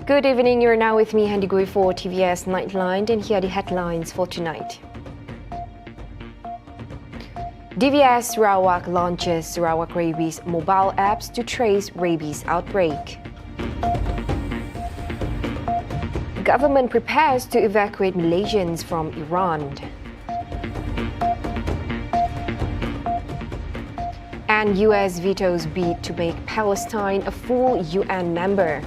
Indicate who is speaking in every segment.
Speaker 1: Good evening, you're now with me, Handy Gui, for TVS Nightline, and here are the headlines for tonight. TVS Sarawak launches Sarawak Rabies mobile apps to trace rabies outbreak. Government prepares to evacuate Malaysians from Iran. And US vetoes bid to make Palestine a full UN member.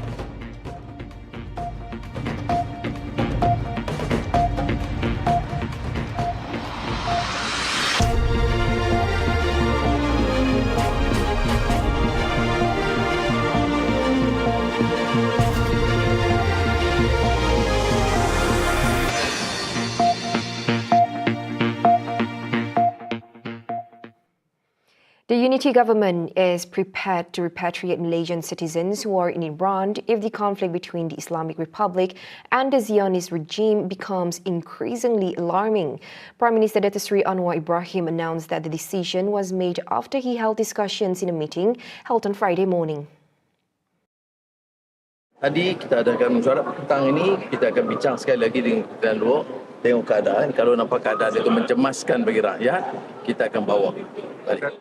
Speaker 1: The unity government is prepared to repatriate Malaysian citizens who are in Iran if the conflict between the Islamic Republic and the Zionist regime becomes increasingly alarming. Prime Minister Datuk Seri Anwar Ibrahim announced that the decision was made after he held discussions in a meeting held on Friday morning.
Speaker 2: Tadi kita adakan mesyuarat petang ini, kita akan bincang sekali lagi dengan Kementerian Luar, tengok keadaan. Kalau nampak keadaan itu mencemaskan bagi rakyat, kita akan bawa balik.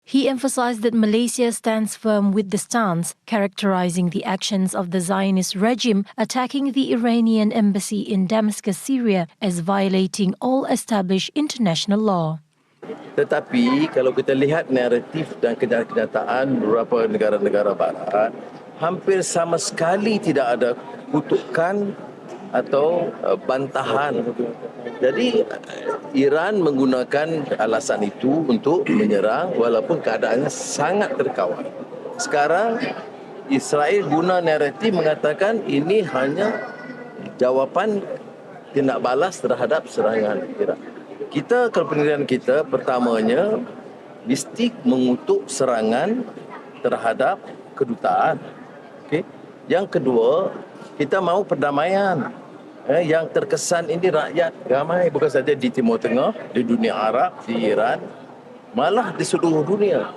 Speaker 3: He emphasized that Malaysia stands firm with the stance characterizing the actions of the Zionist regime attacking the Iranian embassy in Damascus, Syria as violating all established international law.
Speaker 2: Tetapi kalau kita lihat naratif dan kenyataan beberapa negara-negara barat, hampir sama sekali tidak ada kutukan atau bantahan. Jadi Iran menggunakan alasan itu untuk menyerang walaupun keadaannya sangat terkawal. Sekarang Israel guna naratif mengatakan ini hanya jawapan tindak balas terhadap serangan Iran. Kita, kalau penilaian kita, pertamanya mesti mengutuk serangan terhadap kedutaan. Okay? Yang kedua, kita mahu perdamaian. Yang terkesan ini rakyat ramai, bukan saja di Timur Tengah, di dunia Arab, di Iran, malah di seluruh dunia.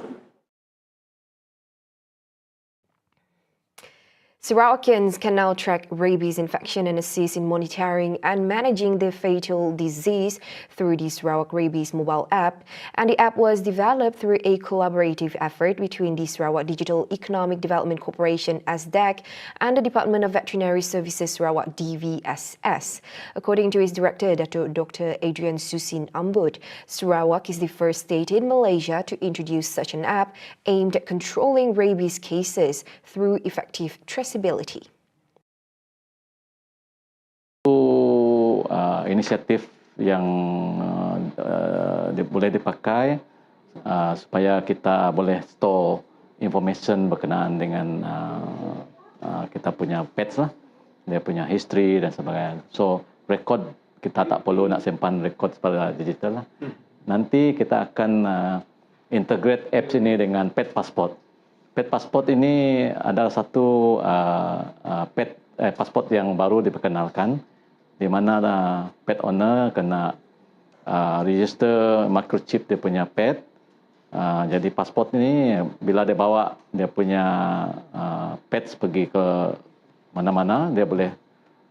Speaker 1: Sarawakians can now track rabies infection and assist in monitoring and managing the fatal disease through the Sarawak Rabies mobile app. And the app was developed through a collaborative effort between the Sarawak Digital Economic Development Corporation (SDEC) and the Department of Veterinary Services Sarawak (TVSS). According to its director, Dr. Adrian Susin Ambut, Sarawak is the first state in Malaysia to introduce such an app aimed at controlling rabies cases through effective traceability.
Speaker 4: Inisiatif yang boleh dipakai supaya kita boleh store information berkenaan dengan kita punya pets lah, dia punya history dan sebagainya. So record kita tak perlu nak simpan record secara digital lah. Nanti kita akan integrate apps ini dengan pet passport. Pet passport ini adalah satu pasport yang baru diperkenalkan, di mana pet owner kena register microchip dia punya pet. Jadi pasport ini bila dia bawa dia punya pets pergi ke mana-mana, dia boleh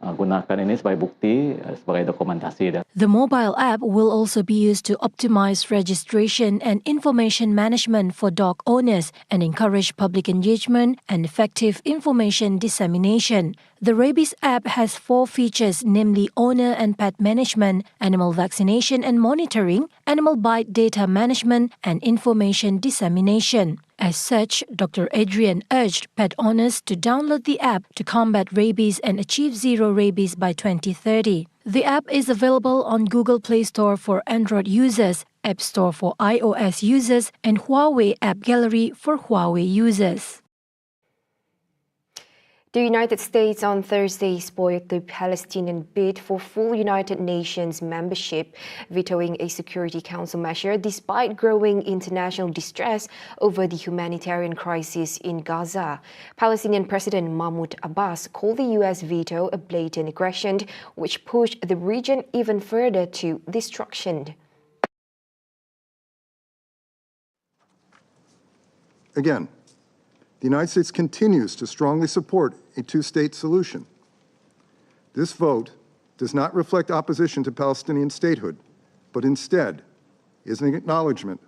Speaker 4: gunakan ini sebagai bukti, sebagai dokumentasi dia.
Speaker 3: The mobile app will also be used to optimize registration and information management for dog owners and encourage public engagement and effective information dissemination. The Rabies app has 4 features, namely owner and pet management, animal vaccination and monitoring, animal bite data management, and information dissemination. As such, Dr. Adrian urged pet owners to download the app to combat rabies and achieve zero rabies by 2030. The app is available on Google Play Store for Android users, App Store for iOS users, and Huawei App Gallery for Huawei users.
Speaker 1: The United States on Thursday spoiled the Palestinian bid for full United Nations membership, vetoing a Security Council measure despite growing international distress over the humanitarian crisis in Gaza. Palestinian President Mahmoud Abbas called the US veto a blatant aggression which pushed the region even further to destruction.
Speaker 5: Again, the United States continues to strongly support a two-state solution. This vote does not reflect opposition to Palestinian statehood, but instead is an acknowledgement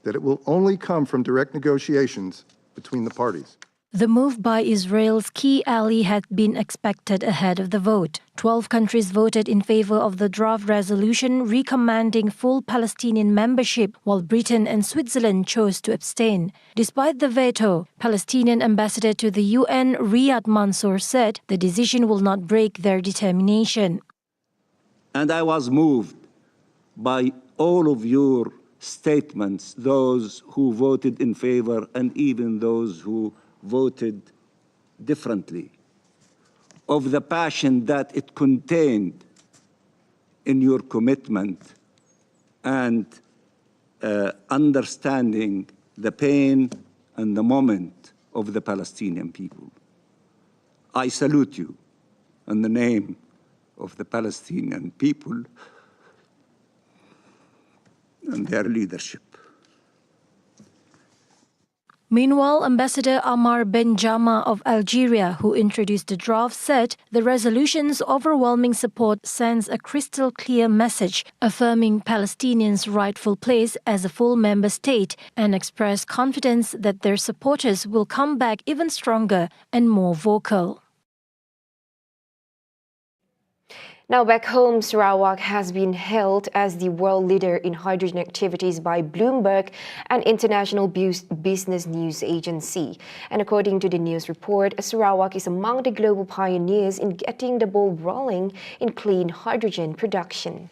Speaker 5: that it will only come from direct negotiations between the parties.
Speaker 3: The move by Israel's key ally had been expected ahead of the vote. 12 countries voted in favor of the draft resolution recommending full Palestinian membership, while Britain and Switzerland chose to abstain. Despite the veto, Palestinian ambassador to the UN, Riyad Mansour, said the decision will not break their determination.
Speaker 6: And I was moved by all of your statements, those who voted in favor and even those who voted differently, of the passion that it contained in your commitment and understanding the pain and the moment of the Palestinian people. I salute you in the name of the Palestinian people and their leadership.
Speaker 3: Meanwhile, Ambassador Amar Benjama of Algeria, who introduced the draft, said the resolution's overwhelming support sends a crystal clear message affirming Palestinians' rightful place as a full member state and expressed confidence that their supporters will come back even stronger and more vocal.
Speaker 1: Now back home, Sarawak has been hailed as the world leader in hydrogen activities by Bloomberg, an international business news agency. And according to the news report, Sarawak is among the global pioneers in getting the ball rolling in clean hydrogen production.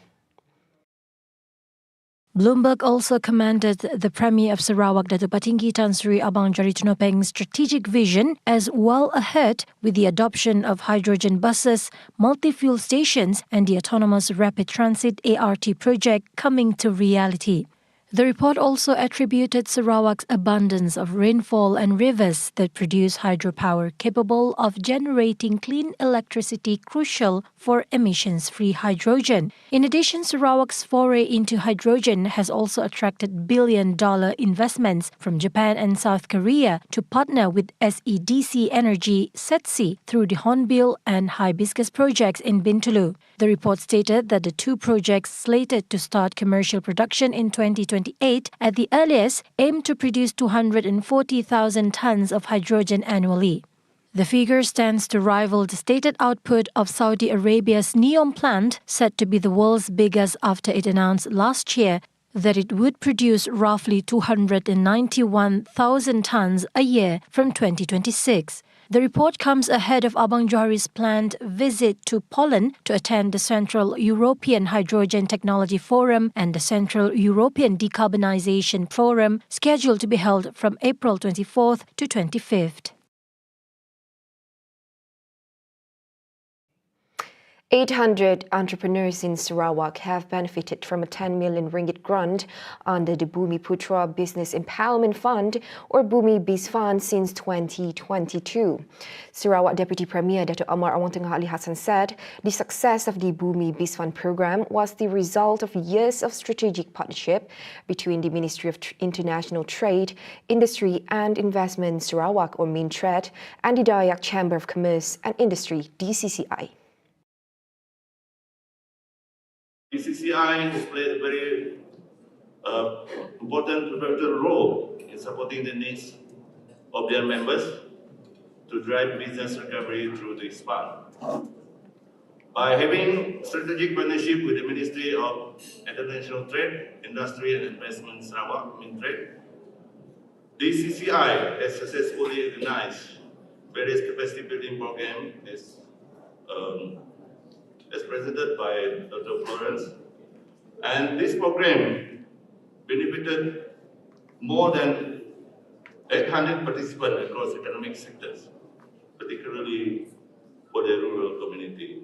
Speaker 3: Bloomberg also commended the Premier of Sarawak, Datuk Patinggi Tan Sri Abang Jari Tunopeng's strategic vision as well ahead with the adoption of hydrogen buses, multi-fuel stations and the autonomous rapid transit ART project coming to reality. The report also attributed Sarawak's abundance of rainfall and rivers that produce hydropower capable of generating clean electricity crucial for emissions-free hydrogen. In addition, Sarawak's foray into hydrogen has also attracted billion-dollar investments from Japan and South Korea to partner with SEDC Energy SETSI through the Hornbill and Hibiscus projects in Bintulu. The report stated that the two projects slated to start commercial production in 2028 at the earliest aim to produce 240,000 tons of hydrogen annually. The figure stands to rival the stated output of Saudi Arabia's NEOM plant, said to be the world's biggest after it announced last year that it would produce roughly 291,000 tons a year from 2026. The report comes ahead of Abang Johari's planned visit to Poland to attend the Central European Hydrogen Technology Forum and the Central European Decarbonization Forum, scheduled to be held from April 24th to 25th.
Speaker 1: 800 entrepreneurs in Sarawak have benefited from a 10 million ringgit grant under the Bumi Putra Business Empowerment Fund or Bumi Biz Fund since 2022. Sarawak Deputy Premier Datuk Amar Awang Tengah Ali Hassan said the success of the Bumi Biz Fund program was the result of years of strategic partnership between the Ministry of International Trade, Industry and Investment Sarawak or Mintred and the Dayak Chamber of Commerce and Industry DCCI.
Speaker 7: DCCI has played a very important pivotal role in supporting the needs of their members to drive business recovery through this fund. By having strategic partnership with the Ministry of International Trade, Industry and Investment Sarawak, Mintred, DCCI has successfully organized various capacity building programs as presented by Dr. Florence. And this program benefited more than 800 participants across economic sectors, particularly for the rural community.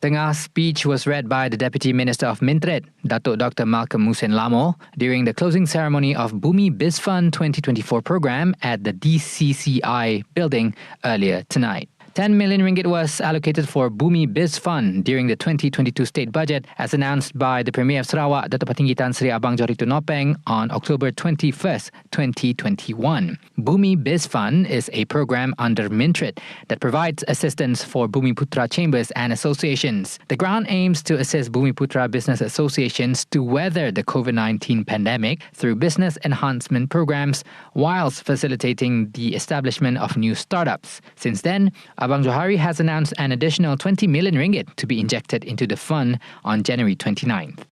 Speaker 8: Tengah's speech was read by the Deputy Minister of Mintred, Datuk Dr. Malcolm Musin Lamo, during the closing ceremony of Bumi Biz Fund 2024 program at the DCCI building earlier tonight. 10 million ringgit was allocated for Bumi Biz Fund during the 2022 state budget, as announced by the Premier of Sarawak, Datuk Patinggi Tan Sri Abang Johari Tun Nopeng, on October 21st, 2021. Bumi Biz Fund is a program under Mintrit that provides assistance for Bumi Putra chambers and associations. The grant aims to assist Bumi Putra business associations to weather the COVID-19 pandemic through business enhancement programs, whilst facilitating the establishment of new startups. Since then, Abang Johari has announced an additional 20 million ringgit to be injected into the fund on January 29th.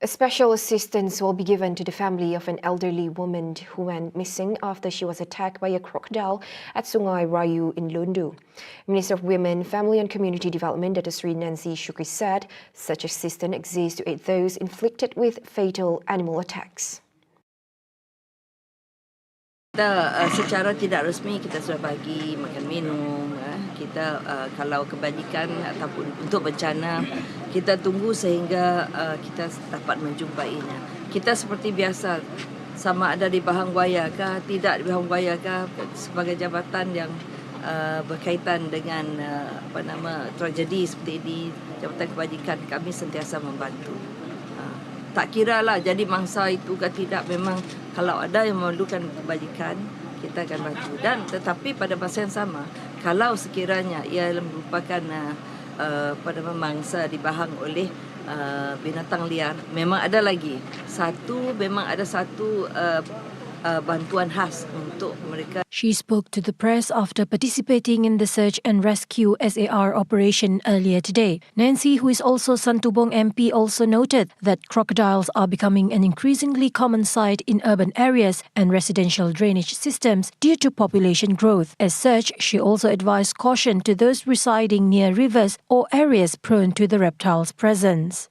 Speaker 1: A special assistance will be given to the family of an elderly woman who went missing after she was attacked by a crocodile at Sungai Rayu in Lundu. Minister of Women, Family and Community Development, Dato' Sri Nancy Shukri said such assistance exists to aid those inflicted with fatal animal attacks.
Speaker 9: Kita secara tidak resmi kita sudah bagi makan minum, kita kalau kebajikan ataupun untuk bencana kita tunggu sehingga kita dapat menjumpainya. Kita seperti biasa, sama ada di Bahangwaya ke tidak di Bahangwaya ke, sebagai jabatan yang berkaitan dengan tragedi seperti ini, Jabatan Kebajikan kami sentiasa membantu. Tak kira lah jadi mangsa itu ke tidak, memang kalau ada yang memerlukan kebajikan kita akan bantu. Dan tetapi pada masa yang sama, kalau sekiranya ia merupakan mangsa dibahang oleh binatang liar, memang ada satu bantuan khas untuk mereka.
Speaker 3: She spoke to the press after participating in the search and rescue SAR operation earlier today. Nancy, who is also Santubong MP, also noted that crocodiles are becoming an increasingly common sight in urban areas and residential drainage systems due to population growth. As such, she also advised caution to those residing near rivers or areas prone to the reptile's presence.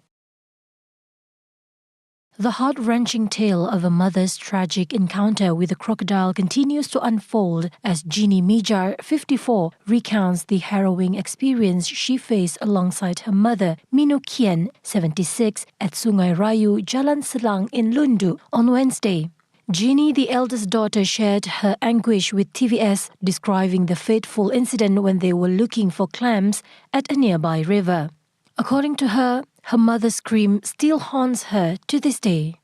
Speaker 3: The heart-wrenching tale of a mother's tragic encounter with a crocodile continues to unfold as Jeannie Mijar, 54, recounts the harrowing experience she faced alongside her mother, Minu Kian, 76, at Sungai Rayu, Jalan Selang in Lundu on Wednesday. Jeannie, the eldest daughter, shared her anguish with TVS, describing the fateful incident when they were looking for clams at a nearby river. According to her mother's scream still haunts her to this day.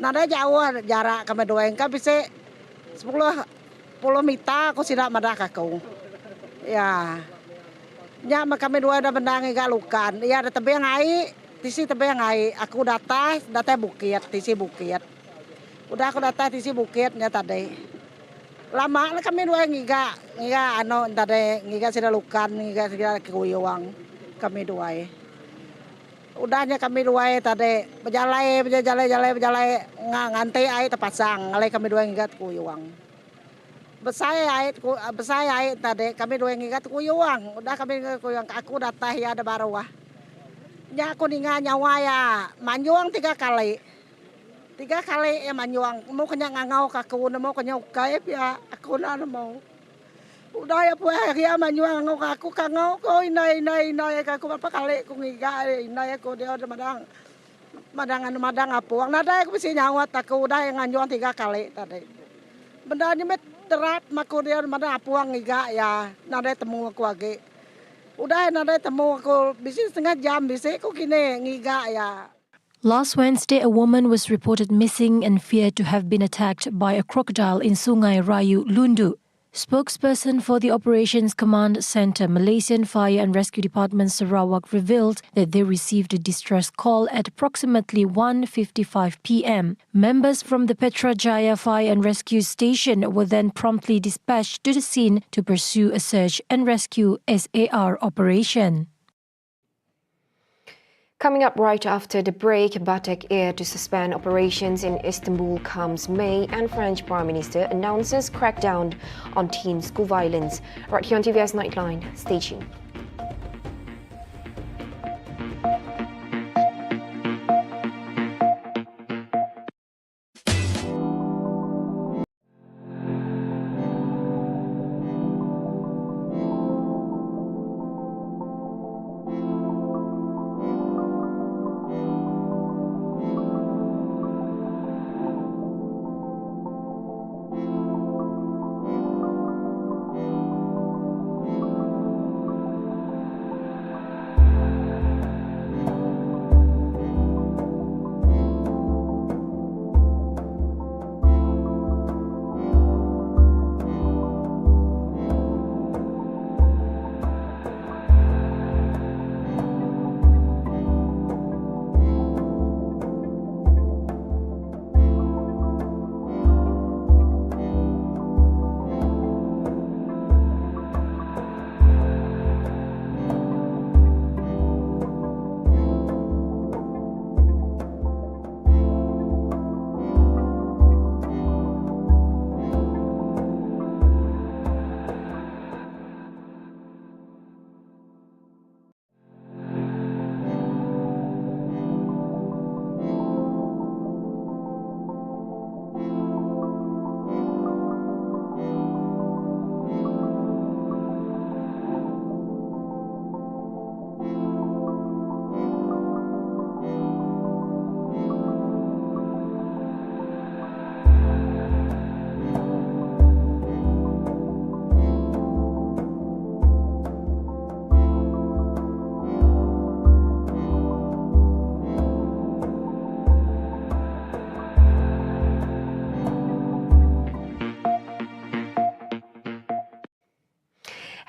Speaker 10: Nada jauh jarak kami dua engkau bisa 10 meter aku tidak madah aku. Ya. Nya kami dua ada bendang enggak lukan. Ya ada tebing air, tisi tebing air. Aku datang bukit, tisi bukit. Udah aku datang tisi bukitnya tadi. Lama lah kami dua ngiga tadi ngiga sudah lukan, ngiga sudah kuyuang kami dua. Udahnya kami dua tadi berjalan ngantai air terpasang, ngalai kami dua ngigat kuyuang. Besai air tadi kami dua ngigat kuyuang. Udah kami kuyuang, aku datang ya ada barawah. Nya aku ninga nyawa ya manjuang 3 kali. 3 kali ya manjuang. Mau kena ngangau kaku, mau kena ukaip ya aku na mau. Udah ya puas ya manjuang aku kangau ko inai aku berapa kali ku ngiga inai aku dia ada madang apuang nada aku mesti nyawat aku udah yang nganjuang 3 kali tadi. Benda ni terap maku dia madang apuang ngiga ya nada temu aku lagi. Udah nada temu aku bisa setengah jam bisa aku kini ngiga ya.
Speaker 3: Last Wednesday, a woman was reported missing and feared to have been attacked by a crocodile in Sungai Rayu, Lundu. Spokesperson for the Operations Command Centre, Malaysian Fire and Rescue Department Sarawak, revealed that they received a distress call at approximately 1:55 p.m. Members from the Petrajaya Fire and Rescue Station were then promptly dispatched to the scene to pursue a search and rescue SAR operation.
Speaker 1: Coming up right after the break, Batak Air to suspend operations in Istanbul comes May, and French Prime Minister announces crackdown on teen school violence. Right here on TVS Nightline, stay tuned.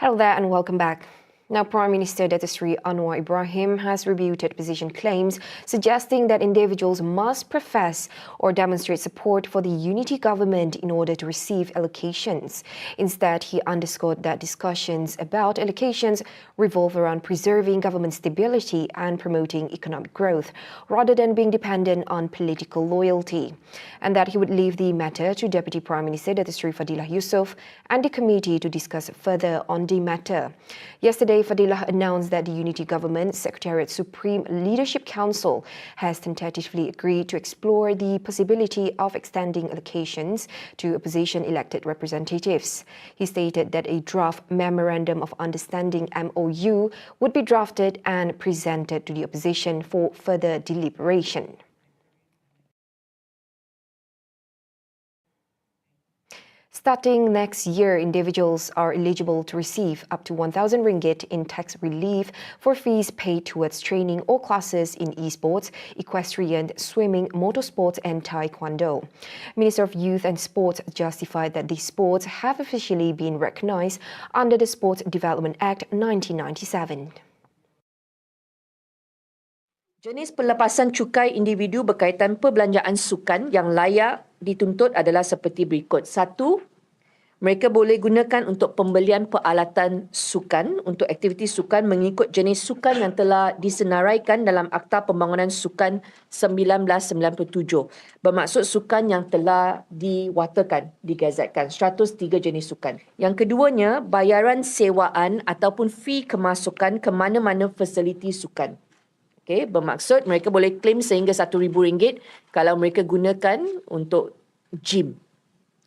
Speaker 1: Hello there and welcome back. Now, Prime Minister Datuk Seri Anwar Ibrahim has rebutted opposition claims suggesting that individuals must profess or demonstrate support for the unity government in order to receive allocations. Instead, he underscored that discussions about allocations revolve around preserving government stability and promoting economic growth, rather than being dependent on political loyalty, and that he would leave the matter to Deputy Prime Minister Datuk Seri Fadilah Yusof and the committee to discuss further on the matter. Yesterday, Fadilah announced that the Unity Government Secretariat Supreme Leadership Council has tentatively agreed to explore the possibility of extending allocations to opposition-elected representatives. He stated that a draft Memorandum of Understanding MOU would be drafted and presented to the opposition for further deliberation. Starting next year, individuals are eligible to receive up to 1,000 ringgit in tax relief for fees paid towards training or classes in esports, equestrian, swimming, motorsports and taekwondo. Minister of Youth and Sports justified that these sports have officially been recognised under the Sports Development Act 1997.
Speaker 11: Jenis pelepasan cukai individu berkaitan perbelanjaan sukan yang layak dituntut adalah seperti berikut. 1. Mereka boleh gunakan untuk pembelian peralatan sukan untuk aktiviti sukan mengikut jenis sukan yang telah disenaraikan dalam Akta Pembangunan Sukan 1997. Bermaksud sukan yang telah diwartakan, digazetkan. 103 jenis sukan. Yang keduanya, bayaran sewaan ataupun fee kemasukan ke mana-mana fasiliti sukan. Okay, bermaksud mereka boleh claim sehingga RM1,000 kalau mereka gunakan untuk gym.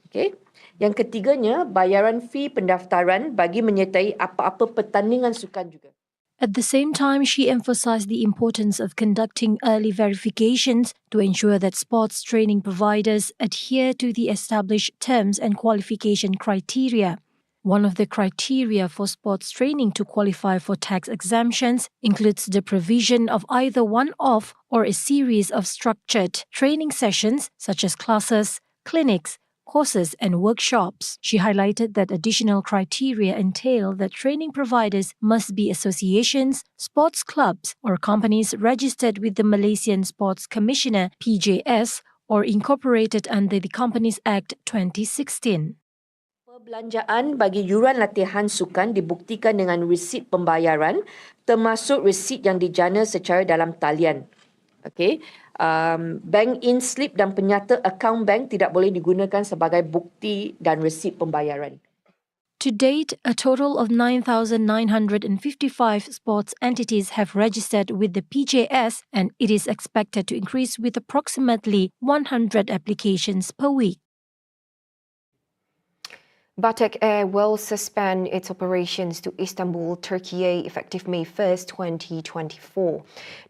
Speaker 11: Okay. Yang ketiganya, bayaran fee pendaftaran bagi menyertai apa-apa pertandingan sukan juga.
Speaker 3: At the same time, she emphasized the importance of conducting early verifications to ensure that sports training providers adhere to the established terms and qualification criteria. One of the criteria for sports training to qualify for tax exemptions includes the provision of either one-off or a series of structured training sessions such as classes, clinics, courses and workshops. She highlighted that additional criteria entail that training providers must be associations, sports clubs or companies registered with the Malaysian Sports Commissioner (PJS) or incorporated under the Companies Act 2016.
Speaker 11: Perbelanjaan bagi yuran latihan sukan dibuktikan dengan resit pembayaran termasuk resit yang dijana secara dalam talian. Okay. Bank in slip dan penyata akaun bank tidak boleh digunakan sebagai bukti dan resit pembayaran.
Speaker 3: To date, a total of 9,955 sports entities have registered with the PJS, and it is expected to increase with approximately 100 applications per week.
Speaker 1: Batak Air will suspend its operations to Istanbul, Turkey effective May 1st, 2024.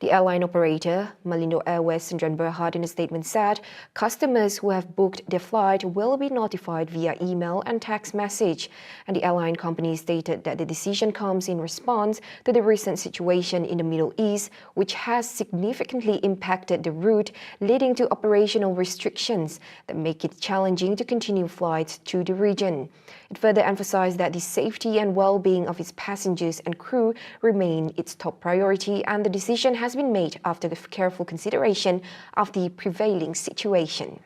Speaker 1: The airline operator, Malindo Airways Sdn Bhd, in a statement said customers who have booked their flight will be notified via email and text message. And the airline company stated that the decision comes in response to the recent situation in the Middle East, which has significantly impacted the route, leading to operational restrictions that make it challenging to continue flights to the region. It further emphasized that the safety and well-being of its passengers and crew remain its top priority, and the decision has been made after careful consideration of the prevailing situation.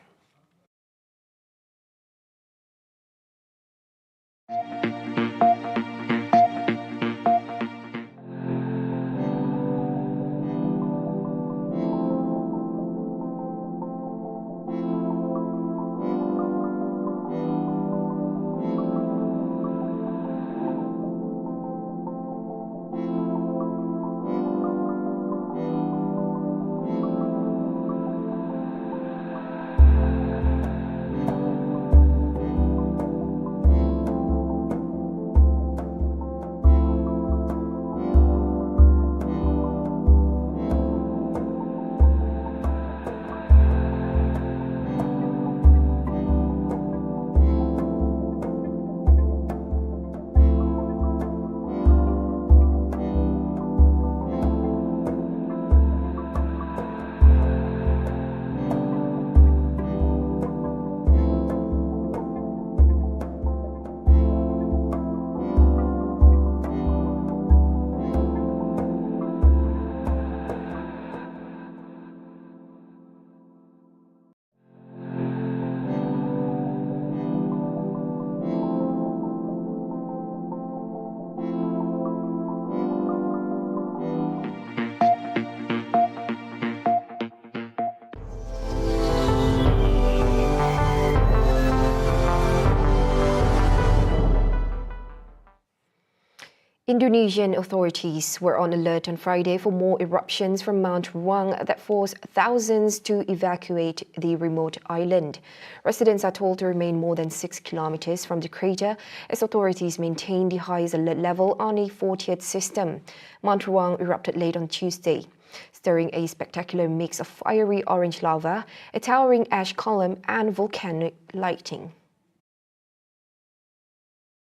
Speaker 1: Indonesian authorities were on alert on Friday for more eruptions from Mount Ruang that forced thousands to evacuate the remote island. Residents are told to remain more than 6 kilometers from the crater as authorities maintain the highest alert level on a 40th system. Mount Ruang erupted late on Tuesday, stirring a spectacular mix of fiery orange lava, a towering ash column, and volcanic lightning.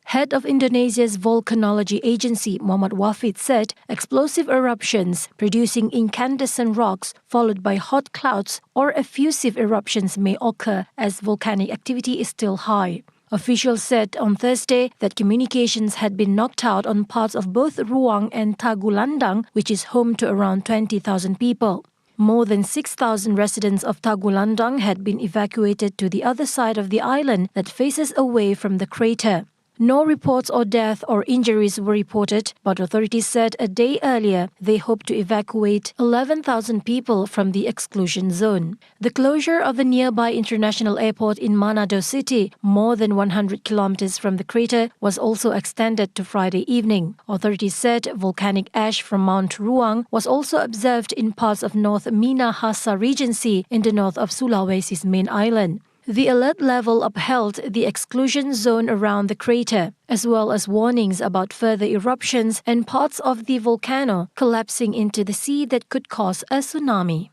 Speaker 3: Head of Indonesia's volcanology agency, Muhammad Wafid, said explosive eruptions producing incandescent rocks followed by hot clouds or effusive eruptions may occur as volcanic activity is still high. Officials said on Thursday that communications had been knocked out on parts of both Ruang and Tagulandang, which is home to around 20,000 people. More than 6,000 residents of Tagulandang had been evacuated to the other side of the island that faces away from the crater. No reports of death or injuries were reported, but authorities said a day earlier they hoped to evacuate 11,000 people from the exclusion zone. The closure of the nearby international airport in Manado City, more than 100 kilometers from the crater, was also extended to Friday evening. Authorities said volcanic ash from Mount Ruang was also observed in parts of North Minahasa Regency in the north of Sulawesi's main island. The alert level upheld the exclusion zone around the crater, as well as warnings about further eruptions and parts of the volcano collapsing into the sea that could cause a tsunami.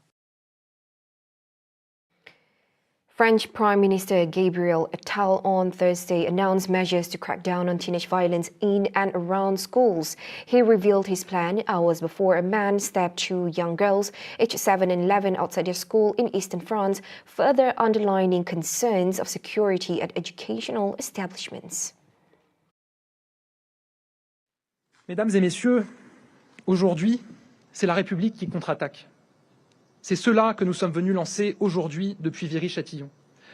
Speaker 1: French Prime Minister Gabriel Attal on Thursday announced measures to crack down on teenage violence in and around schools. He revealed his plan hours before a man stabbed two young girls, aged 7 and 11, outside their school in eastern France, further underlining concerns of security at educational establishments.
Speaker 12: Mesdames et messieurs, aujourd'hui, c'est la République qui contre-attaque. C'est cela que nous sommes venus lancer aujourd'hui depuis Viry-Châtillon.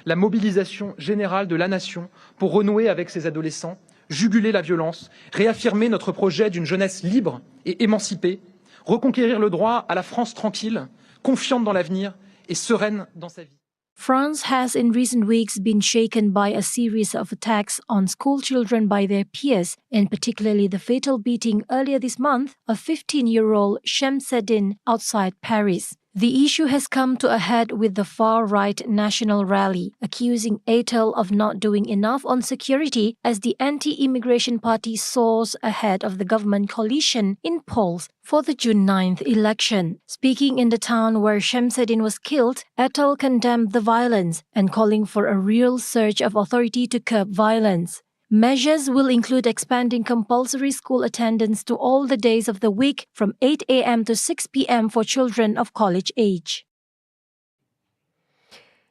Speaker 12: La mobilisation générale de la nation pour renouer avec ces adolescents, juguler la violence, réaffirmer notre projet d'une jeunesse libre et émancipée, reconquérir le droit à la France tranquille, confiante dans l'avenir et sereine dans sa vie.
Speaker 3: France has in recent weeks been shaken by a series of attacks on school children by their peers, and particularly the fatal beating earlier this month of 15-year-old Shamseddin outside Paris. The issue has come to a head with the far-right National Rally, accusing Attal of not doing enough on security as the anti-immigration party soars ahead of the government coalition in polls for the June 9th election. Speaking in the town where Shamseddin was killed, Attal condemned the violence and calling for a real surge of authority to curb violence. Measures will include expanding compulsory school attendance to all the days of the week from 8 a.m. to 6 p.m. for children of college age.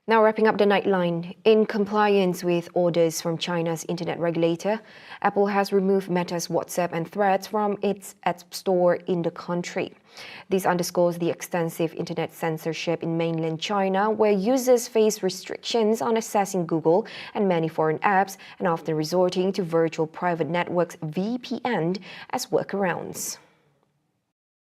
Speaker 1: Now wrapping up the Nightline. In compliance with orders from China's internet regulator, Apple has removed Meta's WhatsApp and Threads from its app store in the country. This underscores the extensive internet censorship in mainland China, where users face restrictions on accessing Google and many foreign apps, and often resorting to virtual private networks (VPN) as workarounds.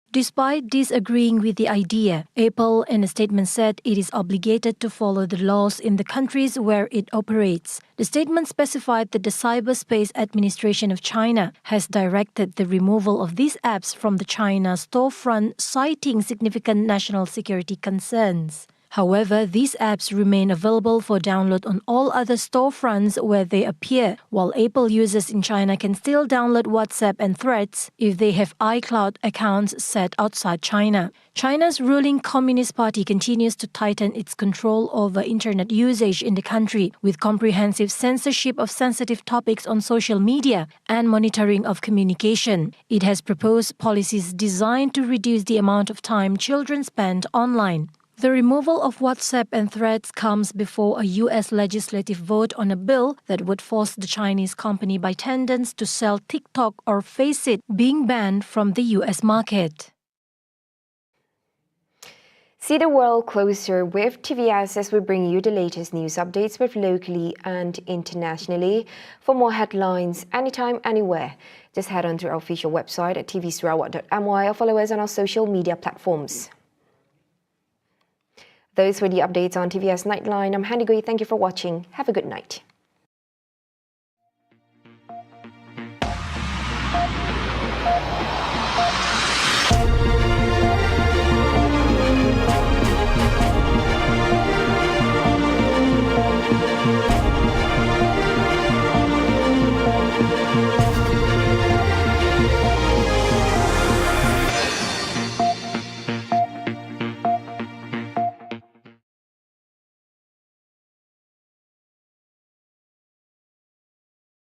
Speaker 3: Despite disagreeing with the idea, Apple in a statement said it is obligated to follow the laws in the countries where it operates. The statement specified that the Cyberspace Administration of China has directed the removal of these apps from the China storefront, citing significant national security concerns. However, these apps remain available for download on all other storefronts where they appear, while Apple users in China can still download WhatsApp and Threads if they have iCloud accounts set outside China. China's ruling Communist Party continues to tighten its control over internet usage in the country, with comprehensive censorship of sensitive topics on social media and monitoring of communication. It has proposed policies designed to reduce the amount of time children spend online. The removal of WhatsApp and Threads comes before a U.S. legislative vote on a bill that would force the Chinese company ByteDance to sell TikTok or Faceit being banned from the U.S. market.
Speaker 1: See the world closer with TVS as we bring you the latest news updates both locally and internationally. For more headlines, anytime, anywhere, just head on to our official website at tvsarawak.my or follow us on our social media platforms. Those were the updates on TVS Nightline. I'm Handy Gui. Thank you for watching. Have a good night.